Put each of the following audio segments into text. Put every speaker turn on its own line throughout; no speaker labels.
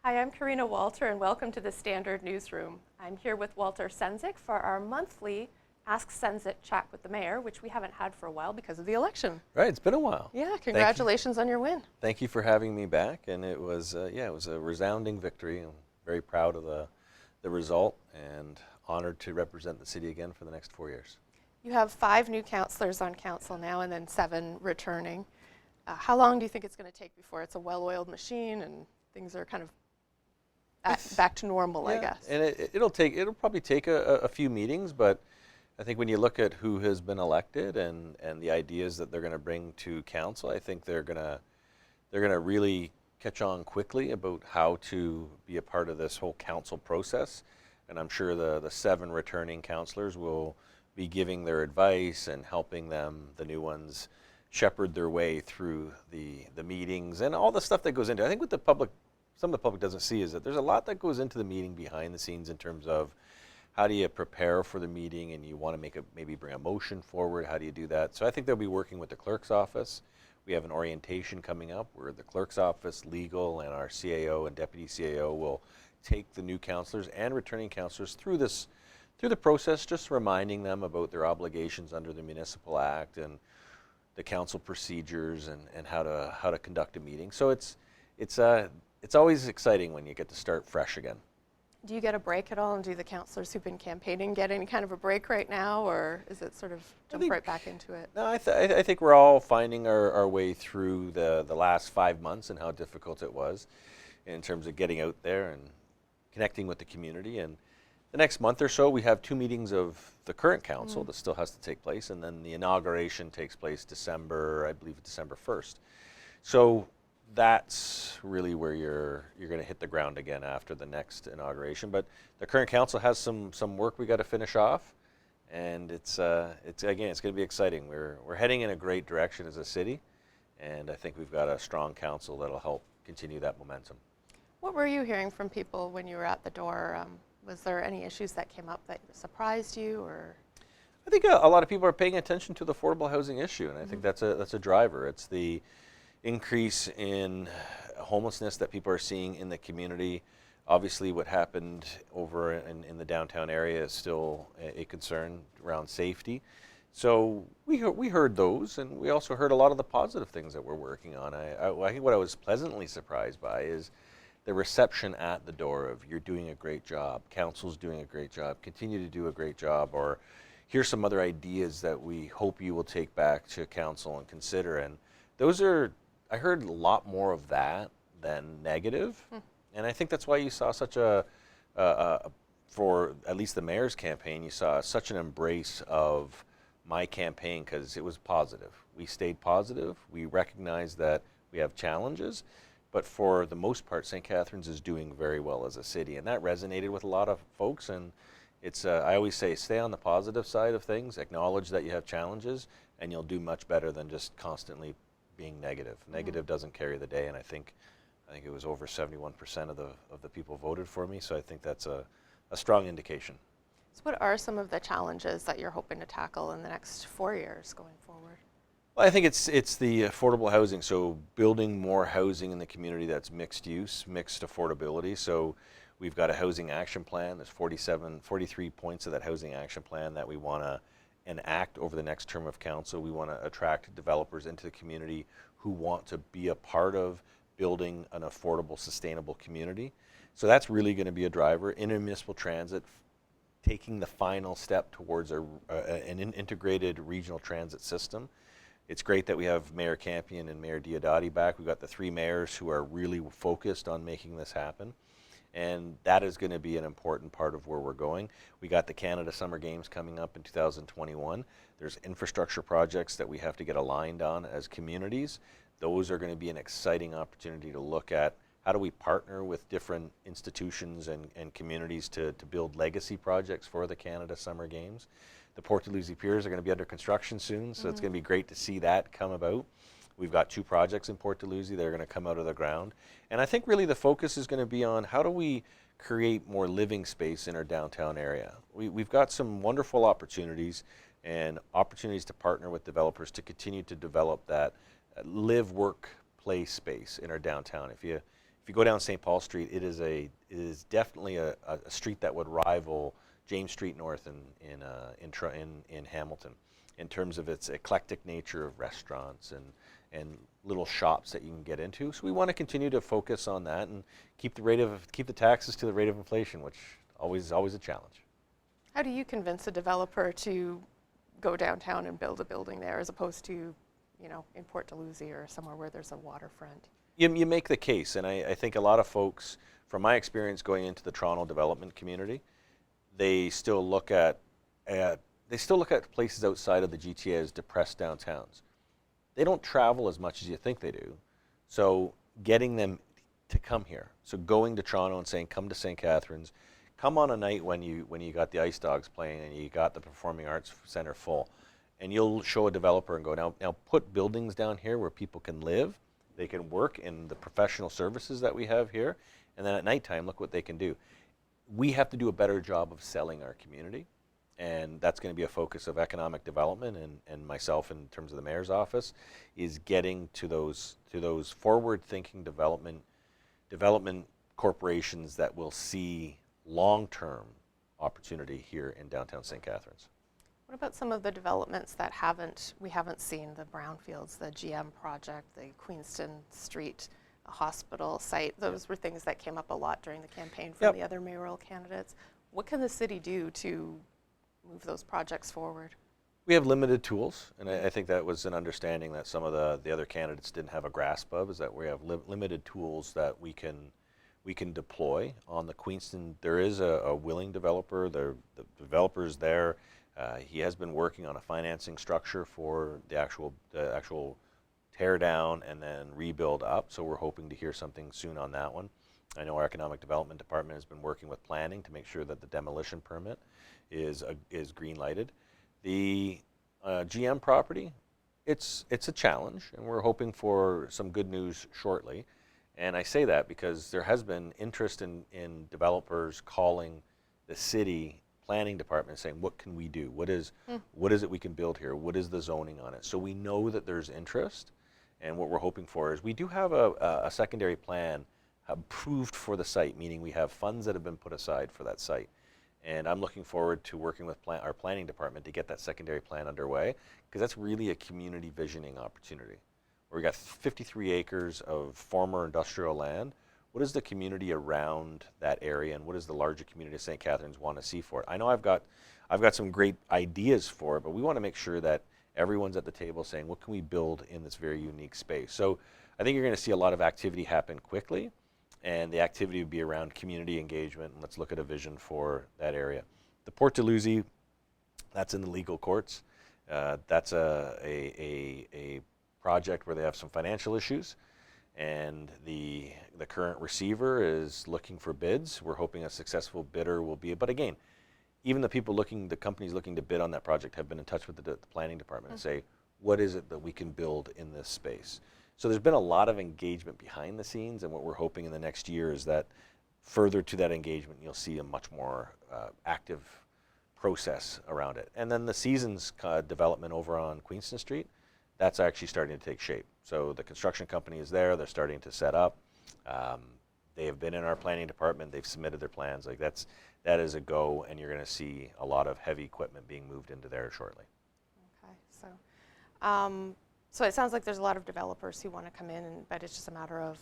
Hi, I'm Karena Walter, and welcome to the Standard Newsroom. I'm here with Walter Sendzik for our monthly Ask Sendzik chat with the mayor, which we haven't had for a while because of the election.
Right, it's been a while.
Yeah, congratulations on your win.
Thank you for having me back, and it was a resounding victory. I'm very proud of the result and honored to represent the city again for the next 4 years.
You have 5 new councillors on council now and then 7 returning. How long do you think it's going to take before it's a well-oiled machine and things are kind of back to normal, I guess?
And it'll probably take a few meetings, but I think when you look at who has been elected and the ideas that they're going to bring to council, I think they're going to really catch on quickly about how to be a part of this whole council process. And I'm sure the 7 returning councillors will be giving their advice and helping them, the new ones, shepherd their way through the meetings and all the stuff that goes into it. I think what some of the public doesn't see is that there's a lot that goes into the meeting behind the scenes in terms of how do you prepare for the meeting, and you want to maybe bring a motion forward. How do you do that? So I think they'll be working with the clerk's office. We have an orientation coming up where the clerk's office, legal, and our CAO and deputy CAO will take the new councillors and returning councillors through the process, just reminding them about their obligations under the Municipal Act and the council procedures and how to conduct a meeting. So it's always exciting when you get to start fresh again.
Do you get a break at all, and do the councillors who've been campaigning get any kind of a break right now, or is it sort of jump right back into it?
No, I think we're all finding our way through the last 5 months and how difficult it was in terms of getting out there and connecting with the community. And the next month or so, we have 2 meetings of the current council that still has to take place, and then the inauguration takes place December 1st. So that's really where you're going to hit the ground again after the next inauguration. But the current council has some work we got to finish off, and it's going to be exciting. We're heading in a great direction as a city, and I think we've got a strong council that'll help continue that momentum.
What were you hearing from people when you were at the door? Was there any issues that came up that surprised you, or?
I think a lot of people are paying attention to the affordable housing issue, and I think that's a driver. It's the increase in homelessness that people are seeing in the community. Obviously, what happened over in the downtown area is still a concern around safety. So we heard those, and we also heard a lot of the positive things that we're working on. I think what I was pleasantly surprised by is the reception at the door of, you're doing a great job, council's doing a great job, continue to do a great job, or here's some other ideas that we hope you will take back to council and consider. And I heard a lot more of that than negative. And I think that's why you saw such for at least the mayor's campaign, you saw such an embrace of my campaign, because it was positive. We stayed positive. We recognized that we have challenges, but for the most part, St. Catharines is doing very well as a city, and that resonated with a lot of folks. And it's I always say, stay on the positive side of things, acknowledge that you have challenges, and you'll do much better than just constantly being negative. Negative doesn't carry the day, and I think it was over 71% of the people voted for me, so I think that's a strong indication.
So what are some of the challenges that you're hoping to tackle in the next 4 years going forward?
Well, I think it's the affordable housing, so building more housing in the community that's mixed use, mixed affordability. So we've got a housing action plan. There's 43 points of that housing action plan that we want to enact over the next term of council. We want to attract developers into the community who want to be a part of building an affordable, sustainable community. So that's really going to be a driver. Intermunicipal transit, taking the final step towards an integrated regional transit system. It's great that we have Mayor Campion and Mayor Diodati back. We've got the 3 mayors who are really focused on making this happen. And that is going to be an important part of where we're going. We got the Canada Summer Games coming up in 2021. There's infrastructure projects that we have to get aligned on as communities. Those are going to be an exciting opportunity to look at how do we partner with different institutions and communities to build legacy projects for the Canada Summer Games. The Port Dalhousie Piers are going to be under construction soon, so it's going to be great to see that come about. We've got 2 projects in Port Dalhousie that are going to come out of the ground. And I think really the focus is going to be on how do we create more living space in our downtown area. We've got some wonderful opportunities and opportunities to partner with developers to continue to develop that live, work, play space in our downtown. If you if you go down St. Paul Street, it is definitely a street that would rival James Street North in Hamilton, in terms of its eclectic nature of restaurants and little shops that you can get into. So we want to continue to focus on that and keep the taxes to the rate of inflation, which is always a challenge.
How do you convince a developer to go downtown and build a building there as opposed to, in Port Dalhousie or somewhere where there's a waterfront?
You make the case, and I think a lot of folks, from my experience going into the Toronto development community, they still look at places outside of the GTA as depressed downtowns. They don't travel as much as you think they do, so getting them to come here. So going to Toronto and saying, come to St. Catharines, come on a night when you got the Ice Dogs playing and you got the Performing Arts Center full, and you'll show a developer and go, now put buildings down here where people can live, they can work in the professional services that we have here, and then at nighttime, look what they can do. We have to do a better job of selling our community, and that's going to be a focus of economic development and myself in terms of the mayor's office, is getting to those forward-thinking development corporations that will see long-term opportunity here in downtown St. Catharines.
What about some of the developments that we haven't seen, the brownfields, the GM project, the Queenston Street hospital site? Those were things that came up a lot during the campaign from the other mayoral candidates. What can the city do to move those projects forward?
We have limited tools, and I think that was an understanding that some of the other candidates didn't have a grasp of, is that we have limited tools that we can deploy. On the Queenston, there is a willing developer. The developer's there. He has been working on a financing structure for the actual tear down and then rebuild up, so we're hoping to hear something soon on that one. I know our economic development department has been working with planning to make sure that the demolition permit is green lighted. The GM property, it's a challenge, and we're hoping for some good news shortly. And I say that because there has been interest in developers calling the city planning department saying, what can we do? What is it we can build here? What is the zoning on it? So we know that there's interest, and what we're hoping for is we do have a secondary plan approved for the site, meaning we have funds that have been put aside for that site. And I'm looking forward to working with our planning department to get that secondary plan underway, because that's really a community visioning opportunity. Where we got 53 acres of former industrial land. What does the community around that area, and what does the larger community of St. Catharines want to see for it? I know I've got some great ideas for it, but we want to make sure that everyone's at the table saying, what can we build in this very unique space? So I think you're going to see a lot of activity happen quickly, and the activity would be around community engagement, and let's look at a vision for that area. The Port Dalhousie, that's in the legal courts. That's a project where they have some financial issues, and the current receiver is looking for bids. We're hoping a successful bidder will be, but again, even the companies looking to bid on that project have been in touch with the planning department and say, what is it that we can build in this space? So there's been a lot of engagement behind the scenes, and what we're hoping in the next year is that further to that engagement, you'll see a much more active process around it. And then the Seasons development over on Queenston Street, that's actually starting to take shape. So the construction company is there, they're starting to set up. They have been in our planning department, they've submitted their plans. Like that is a go, and you're going to see a lot of heavy equipment being moved into there shortly.
Okay, so it sounds like there's a lot of developers who want to come in, but it's just a matter of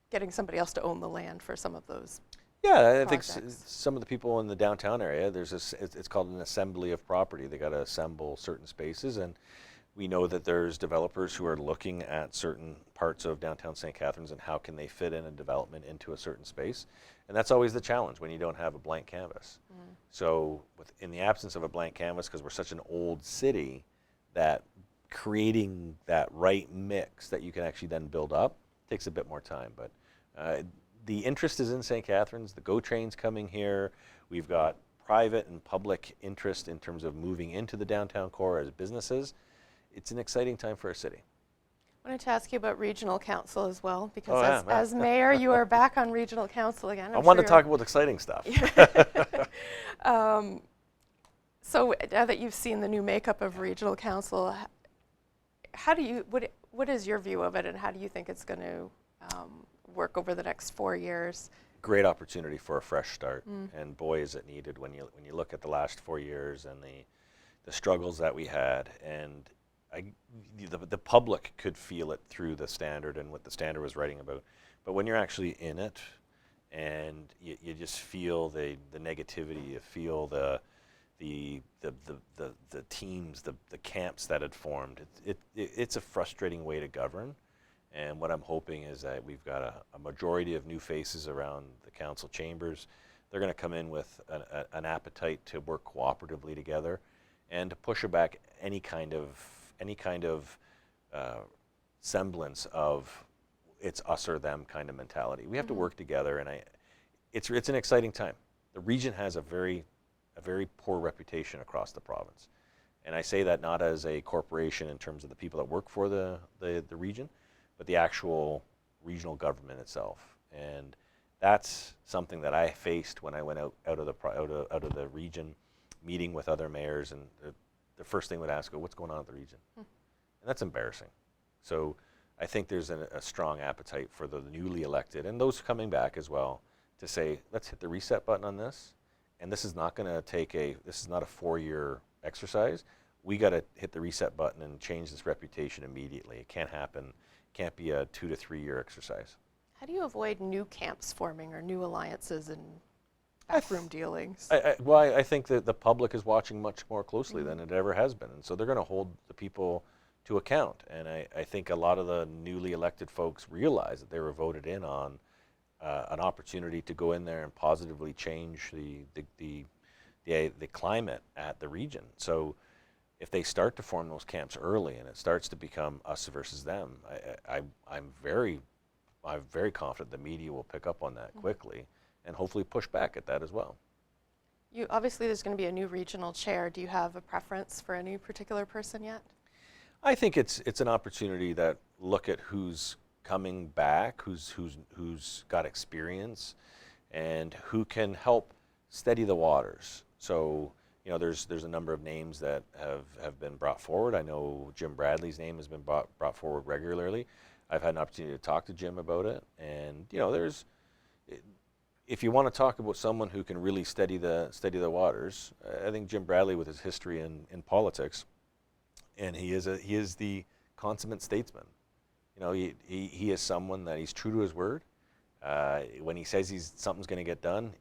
getting somebody else to own the land for some of those.
Yeah, I think some of the people in the downtown area, it's called an assembly of property. They got to assemble certain spaces, and we know that there's developers who are looking at certain parts of downtown St. Catharines and how can they fit in a development into a certain space. And that's always the challenge when you don't have a blank canvas. So in the absence of a blank canvas, because we're such an old city, that creating that right mix that you can actually then build up takes a bit more time. But the interest is in St. Catharines. The GO train's coming here. We've got private and public interest in terms of moving into the downtown core as businesses. It's an exciting time for our city.
I wanted to ask you about regional council as well, because as mayor, you are back on regional council again.
I want to talk about exciting stuff.
So now that you've seen the new makeup of regional council, what is your view of it, and how do you think it's going to work over the next 4 years.
Great opportunity for a fresh start, and boy is it needed when you look at the last 4 years and the struggles that we had, and the public could feel it through the Standard and what the Standard was writing about, but when you're actually in it, and you just feel the negativity, you feel the teams, the camps that had formed. It's a frustrating way to govern, and what I'm hoping is that we've got a majority of new faces around the council chambers. They're going to come in with an appetite to work cooperatively together, and to push back any kind of semblance of it's us or them kind of mentality. We have to work together, and it's an exciting time. The region has a very poor reputation across the province, and I say that not as a corporation in terms of the people that work for the region, but the actual regional government itself. And that's something that I faced when I went out of the region, meeting with other mayors, and the first thing would ask, "Oh, what's going on at the region?" And that's embarrassing. So I think there's a strong appetite for the newly elected and those coming back as well to say, let's hit the reset button on this. And this is not going to this is not a 4-year exercise. We got to hit the reset button and change this reputation immediately. It can't happen. It can't be a 2 to 3 year exercise.
How do you avoid new camps forming or new alliances and backroom dealings?
I think that the public is watching much more closely than it ever has been. And so they're going to hold the people to account. And I think a lot of the newly elected folks realize that they were voted in on an opportunity to go in there and positively change the climate at the region. So if they start to form those camps early and it starts to become us versus them, I'm very confident the media will pick up on that quickly and hopefully push back at that as well.
Obviously there's going to be a new regional chair. Do you have a preference for any particular person yet?
I think it's an opportunity that look at who's coming back, who's got experience, and who can help steady the waters. So there's a number of names that have been brought forward. I know Jim Bradley's name has been brought forward regularly. I've had an opportunity to talk to Jim about it, and if you want to talk about someone who can really steady the waters, I think Jim Bradley, with his history in politics, and he is the consummate statesman. He is someone that he's true to his word. When he says something's going to get done,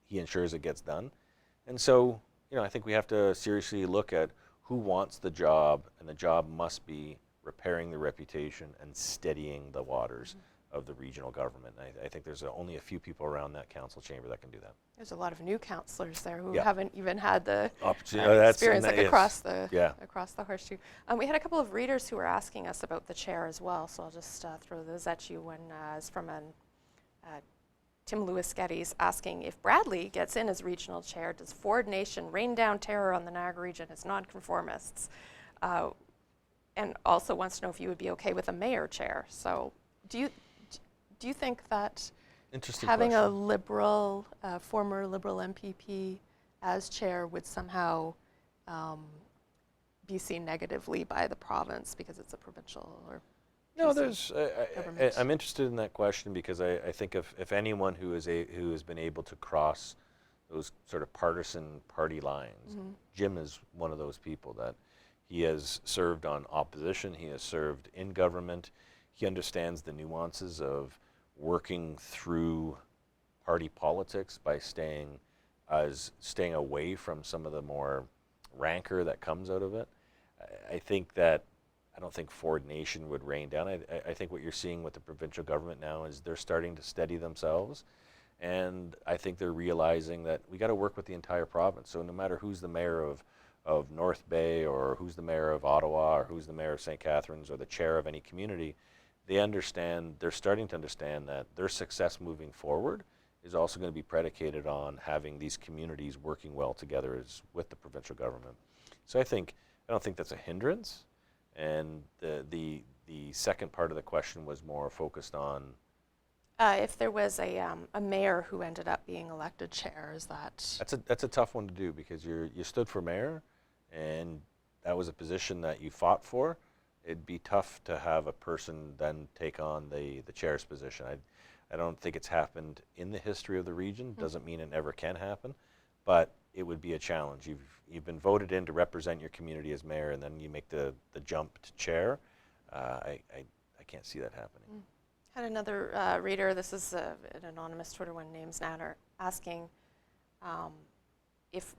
he ensures it gets done. And so, I think we have to seriously look at who wants the job, and the job must be repairing the reputation and steadying the waters of the regional government. And I think there's only a few people around that council chamber that can do that.
There's a lot of new councillors there who haven't even had the
opportunity,
experience across the horseshoe. We had a couple of readers who were asking us about the chair as well, so I'll just throw those at you. One is from Tim Lewis Geddes asking, if Bradley gets in as regional chair, does Ford Nation rain down terror on the Niagara region as nonconformists? And also wants to know if you would be okay with a mayor chair. So do you think that having
question.
a liberal, former Liberal MPP as chair would somehow be seen negatively by the province because it's a provincial or
No,
government?
I'm interested in that question because I think if anyone who has been able to cross those sort of partisan party lines, Jim is one of those people that he has served on opposition, he has served in government, he understands the nuances of working through party politics by staying away from some of the more rancor that comes out of it. I don't think Ford Nation would rain down. I think what you're seeing with the provincial government now is they're starting to steady themselves, and I think they're realizing that we got to work with the entire province. So no matter who's the mayor of North Bay, or who's the mayor of Ottawa, or who's the mayor of St. Catharines, or the chair of any community, they're starting to understand that their success moving forward is also going to be predicated on having these communities working well together with the provincial government. So I don't think that's a hindrance. And the second part of the question was more focused on
if there was a mayor who ended up being elected chair, is that?
That's a tough one to do because you stood for mayor, and that was a position that you fought for. It'd be tough to have a person then take on the chair's position. I don't think it's happened in the history of the region. Doesn't mean it never can happen, but it would be a challenge. You've been voted in to represent your community as mayor, and then you make the jump to chair. I can't see that happening.
Had another reader, this is an anonymous Twitter one, names matter, asking if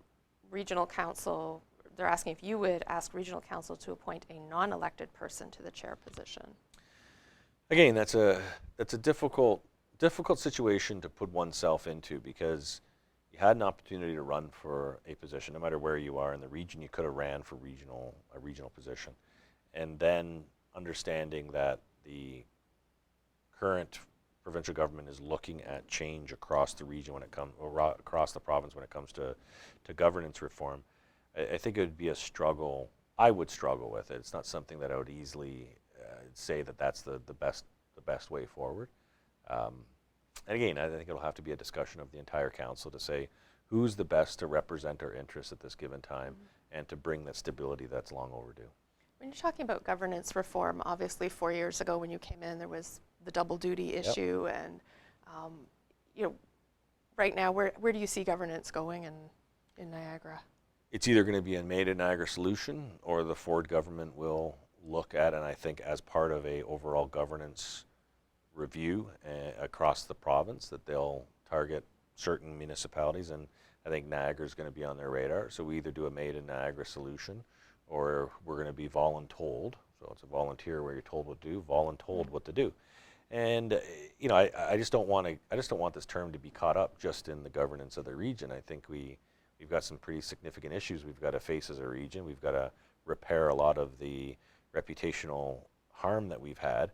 regional council, they're asking if you would ask regional council to appoint a non-elected person to the chair position.
Again, that's a difficult situation to put oneself into, because you had an opportunity to run for a position, no matter where you are in the region. You could have ran for a regional position, and then understanding that the current provincial government is looking at change across the region when it comes, or across the province when it comes to governance reform. I think it would be a struggle. I would struggle with it. It's not something that I would easily say that that's the best way forward. And again, I think it'll have to be a discussion of the entire council to say who's the best to represent our interests at this given time, and to bring that stability that's long overdue.
When you're talking about governance reform, obviously 4 years ago when you came in, there was the double duty issue, and right now, where do you see governance going in Niagara?
It's either going to be a made in Niagara solution, or the Ford government will look at, and I think as part of a overall governance review across the province, that they'll target certain municipalities, and I think Niagara is going to be on their radar. So we either do a made in Niagara solution, or we're going to be voluntold. So it's a volunteer where you're told what to do, voluntold what to do. And I just don't want this term to be caught up just in the governance of the region. I think we've got some pretty significant issues we've got to face as a region. We've got to repair a lot of the reputational harm that we've had,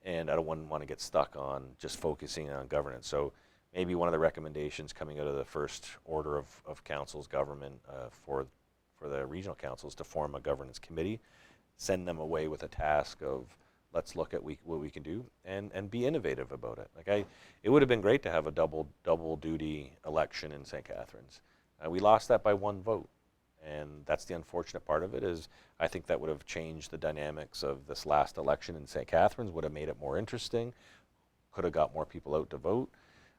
and I don't want to get stuck on just focusing on governance. So maybe one of the recommendations coming out of the first order of council's government for the regional councils to form a governance committee, send them away with a task of, let's look at what we can do, and be innovative about it. It would have been great to have a double duty election in St. Catharines. We lost that by one vote, and that's the unfortunate part of it. Is I think that would have changed the dynamics of this last election in St. Catharines, would have made it more interesting, could have got more people out to vote,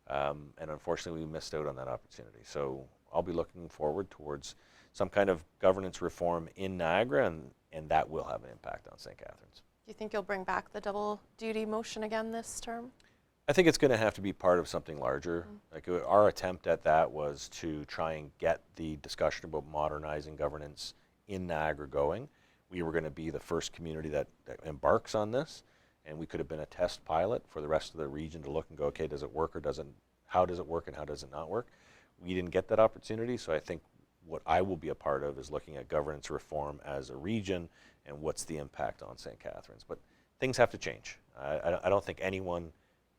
and unfortunately we missed out on that opportunity. So I'll be looking forward towards some kind of governance reform in Niagara, and that will have an impact on St. Catharines.
Do you think you'll bring back the double duty motion again this term?
I think it's going to have to be part of something larger. Like our attempt at that was to try and get the discussion about modernizing governance in Niagara going. We were going to be the first community that embarks on this, and we could have been a test pilot for the rest of the region to look and go, okay, does it work or doesn't? How does it work and how does it not work? We didn't get that opportunity, so I think what I will be a part of is looking at governance reform as a region and what's the impact on St. Catharines. But things have to change. I don't think anyone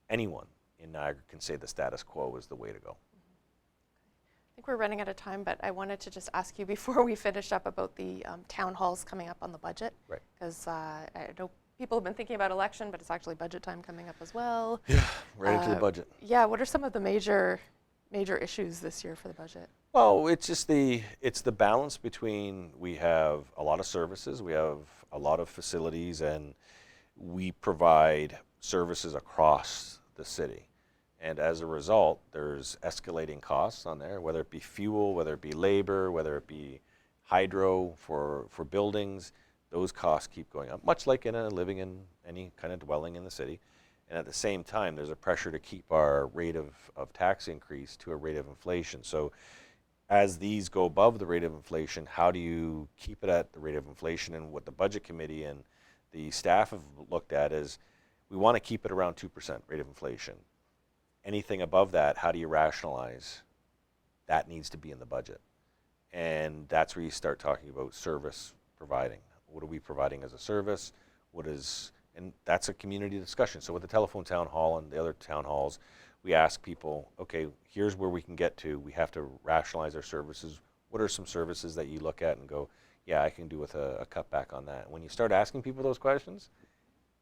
in Niagara can say the status quo is the way to go.
I think we're running out of time, but I wanted to just ask you before we finish up about the town halls coming up on the budget.
Right.
Because I know people have been thinking about election, but it's actually budget time coming up as well.
Yeah, right into the budget.
Yeah, what are some of the major issues this year for the budget?
Well, it's the balance between, we have a lot of services, we have a lot of facilities, and we provide services across the city. And as a result, there's escalating costs on there, whether it be fuel, whether it be labor, whether it be hydro for buildings. Those costs keep going up, much like living in any kind of dwelling in the city. And at the same time, there's a pressure to keep our rate of tax increase to a rate of inflation. So as these go above the rate of inflation, how do you keep it at the rate of inflation? And what the budget committee and the staff have looked at is, we want to keep it around 2% rate of inflation. Anything above that, how do you rationalize? That needs to be in the budget. And that's where you start talking about service providing. What are we providing as a service? And that's a community discussion. So with the telephone town hall and the other town halls, we ask people, okay, here's where we can get to. We have to rationalize our services. What are some services that you look at and go, yeah, I can do with a cutback on that? When you start asking people those questions,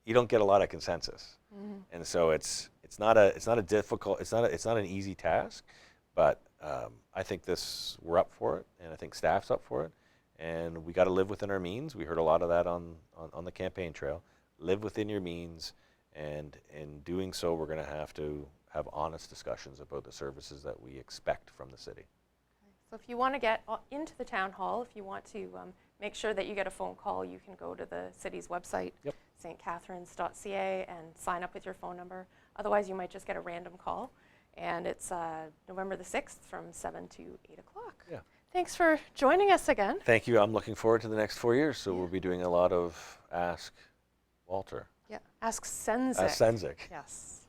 you don't get a lot of consensus. Mm-hmm. And so it's not an easy task, but I think we're up for it, and I think staff's up for it, and we got to live within our means. We heard a lot of that on the campaign trail. Live within your means, and in doing so, we're going to have to have honest discussions about the services that we expect from the city.
So if you want to get into the town hall, if you want to make sure that you get a phone call, you can go to the city's website,
Yep.
stcatharines.ca, and sign up with your phone number. Otherwise, you might just get a random call. And it's November the 6th from 7 to 8 o'clock.
Yeah.
Thanks for joining us again.
Thank you. I'm looking forward to the next 4 years. So we'll be doing a lot of Ask Walter.
Yeah, Ask Sendzik.
Ask Sendzik.
Yes.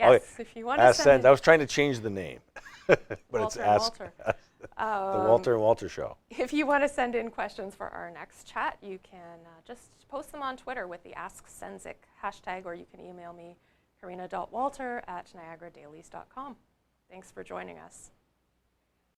Oh,
Yes, if you want to
Ask
send
Sendzik. I was trying to change the name, but it's
Walter and
Ask
Walter.
the Walter and Walter Show.
If you want to send in questions for our next chat, you can just post them on Twitter with the Ask Sendzik hashtag, or you can email me, karena.walter@niagaradailies.com. Thanks for joining us.